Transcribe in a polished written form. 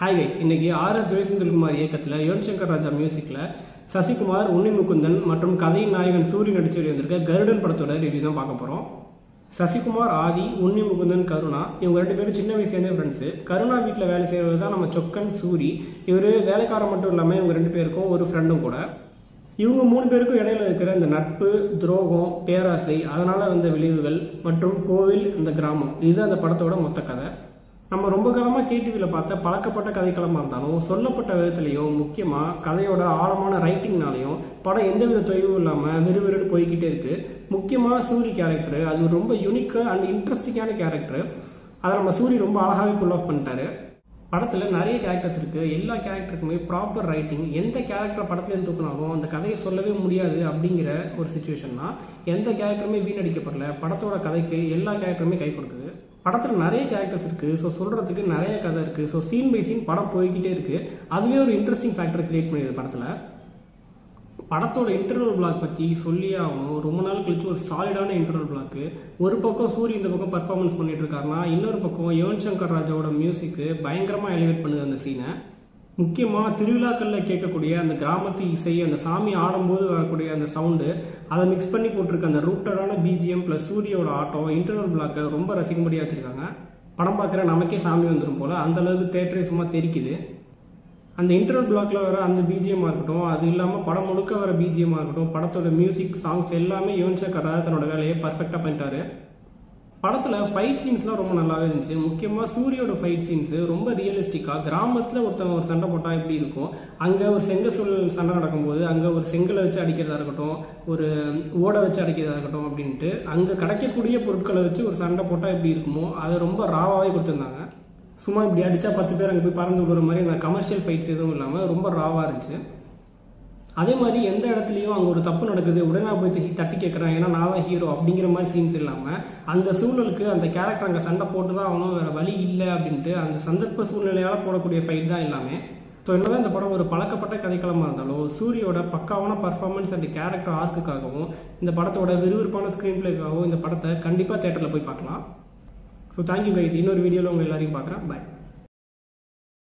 Hi guys, இன்னைக்கு RS. ஜெயசுந்தர்குமார் இயக்கத்தில் யுவன் சங்கர் ராஜா மியூசிக்கில் சசிகுமார், உன்னி முகுந்தன் மற்றும் கதையின் நாயகன் சூரி நடிச்சு வந்திருக்க கருடன் படத்தோட ரிவ்யூஸ் தான் பார்க்க போகிறோம். சசிகுமார், ஆதி, உன்னி முகுந்தன், கருணா இவங்க 2 பேரும் சின்ன வயசுலேருந்தே ஃப்ரெண்ட்ஸு. கருணா வீட்டில் வேலை செய்கிறது தான் நம்ம சொக்கன் சூரி. இவர் வேலைக்காரன் மட்டும் இல்லாமல் இவங்க 2 பேருக்கும் ஒரு ஃப்ரெண்டும் கூட. இவங்க 3 பேருக்கும் இடையில இருக்கிற இந்த நட்பு, துரோகம், பேராசை, அதனால் வந்த விளைவுகள் மற்றும் கோவில், இந்த கிராமம், இதுதான் அந்த படத்தோட மொத்த கதை. நம்ம ரொம்ப காலமாக கேடிவியில் பார்த்த பழக்கப்பட்ட கதைக்களமாக இருந்தாலும் சொல்லப்பட்ட விதத்துலையும் முக்கியமாக கதையோட ஆழமான ரைட்டிங்னாலையும் படம் எந்தவித தொய்வும் இல்லாமல் விறுவிறுன்னு போய்கிட்டே இருக்குது. முக்கியமாக சூரி கேரக்டர் அது ரொம்ப யூனிக்காக அண்ட் இன்ட்ரெஸ்டிங்கான கேரக்டர். அதை நம்ம சூரி ரொம்ப அழகாகவே புல் ஆஃப் பண்ணிட்டாரு. படத்தில் நிறைய கேரக்டர்ஸ் இருக்குது. எல்லா கேரக்டருக்குமே ப்ராப்பர் ரைட்டிங். எந்த கேரக்டர் படத்துலேருந்து தூக்கினாலும் அந்த கதையை சொல்லவே முடியாது அப்படிங்கிற ஒரு சுச்சுவேஷன்னா எந்த கேரக்டருமே வீணடிக்கப்படல. படத்தோட கதைக்கு எல்லா கேரக்டருமே கை கொடுக்குது. படத்தில் நிறைய கேரக்டர்ஸ் இருக்குது. ஸோ சொல்கிறதுக்கு நிறைய கதை இருக்குது. ஸோ சீன் பை சீன் படம் போய்கிட்டே இருக்குது. அதுவே ஒரு இன்ட்ரெஸ்டிங் ஃபேக்டர் கிரியேட் பண்ணிடுது படத்தில். படத்தோட இன்டர்வல் பிளாக் பற்றி சொல்லியே ஆகணும். ரொம்ப நாள் கழிச்சு ஒரு சாலிடான இன்டர்வல் பிளாக்கு. ஒரு பக்கம் சூரி இந்த பக்கம் பர்ஃபார்மன்ஸ் பண்ணிட்டு இருக்காருன்னா, இன்னொரு பக்கம் யுவன் சங்கர் ராஜாவோட மியூசிக்கு பயங்கரமாக எலிவேட் பண்ணுது அந்த சீனை. முக்கியமாக திருவிழாக்களில் கேட்கக்கூடிய அந்த கிராமத்து இசை, அந்த சாமி ஆடும்போது வரக்கூடிய அந்த சவுண்டு, அதை மிக்ஸ் பண்ணி போட்டிருக்க அந்த ரூட்டடான பிஜிஎம் ப்ளஸ் சூரியோட ஆட்டம் இன்டர்வல் பிளாக்கை ரொம்ப ரசிக்கும்படியாக வச்சுருக்காங்க. படம் பார்க்குற நமக்கே சாமி வந்துடும் போல் அந்த அளவுக்கு தேட்டரே சும்மா தெரிக்குது. அந்த இன்டர்வல் பிளாக்ல வர அந்த பிஜிஎம்மாக இருக்கட்டும், அது இல்லாமல் படம் முழுக்க வர பிஜிஎம்மாக இருக்கட்டும், படத்தோட மியூசிக், சாங்ஸ் எல்லாமே யுவன் சங்கர் ராஜா தன்னோட வேலையை பர்ஃபெக்டாக பண்ணிட்டாரு. படத்தில் ஃபைட் சீன்ஸ்லாம் ரொம்ப நல்லாவே இருந்துச்சு. முக்கியமாக சூரியோட ஃபைட் சீன்ஸு ரொம்ப ரியலிஸ்டிக்காக, கிராமத்தில் ஒருத்தவங்க ஒரு சண்டை போட்டால் எப்படி இருக்கும், அங்கே ஒரு செங்கல் சண்டை நடக்கும்போது அங்கே ஒரு செங்கலை வச்சு அடிக்கிறதா இருக்கட்டும், ஒரு ஓடை வச்சு அடிக்கிறதா இருக்கட்டும் அப்படின்ட்டு அங்கே கிடைக்கக்கூடிய பொருட்களை வச்சு ஒரு சண்டை போட்டால் எப்படி இருக்குமோ அதை ரொம்ப ராவாகவே கொடுத்துருந்தாங்க. சும்மா இப்படி அடித்தா 10 பேர் அங்கே போய் பறந்து விடுற மாதிரி அந்த கமர்ஷியல் ஃபைட்ஸ் எதுவும் இல்லாமல் ரொம்ப ராவாக இருந்துச்சு. அதே மாதிரி எந்த இடத்துலையும் அங்கே ஒரு தப்பு நடக்குது உடனே போய் தட்டி கேட்குறேன் ஏன்னா நான் தான் ஹீரோ அப்படிங்கிற மாதிரி சீன்ஸ் இல்லாமல் அந்த சூழலுக்கு அந்த கேரக்டர் அங்கே சண்டை போட்டு தான் ஆகணும், வேறு வழி இல்லை அப்படின்ட்டு அந்த சந்தர்ப்ப சூழ்நிலையால் போடக்கூடிய ஃபைட் தான் எல்லாமே. ஸோ என்னதான் இந்த படம் ஒரு பழக்கப்பட்ட கதைக்களமாக இருந்தாலும் சூரியோட பக்காவான பர்ஃபார்மன்ஸ் அண்ட் கேரக்டர் ஆர்க்குக்காகவும் இந்த படத்தோட விறுவிறுப்பான ஸ்க்ரீன் பிளேக்காகவும் இந்த படத்தை கண்டிப்பாக தேட்டரில் போய் பார்க்கலாம். So thank you guys. இன்னொரு வீடியோவில் உங்கள் எல்லாரையும் பார்க்குறேன். பாய்.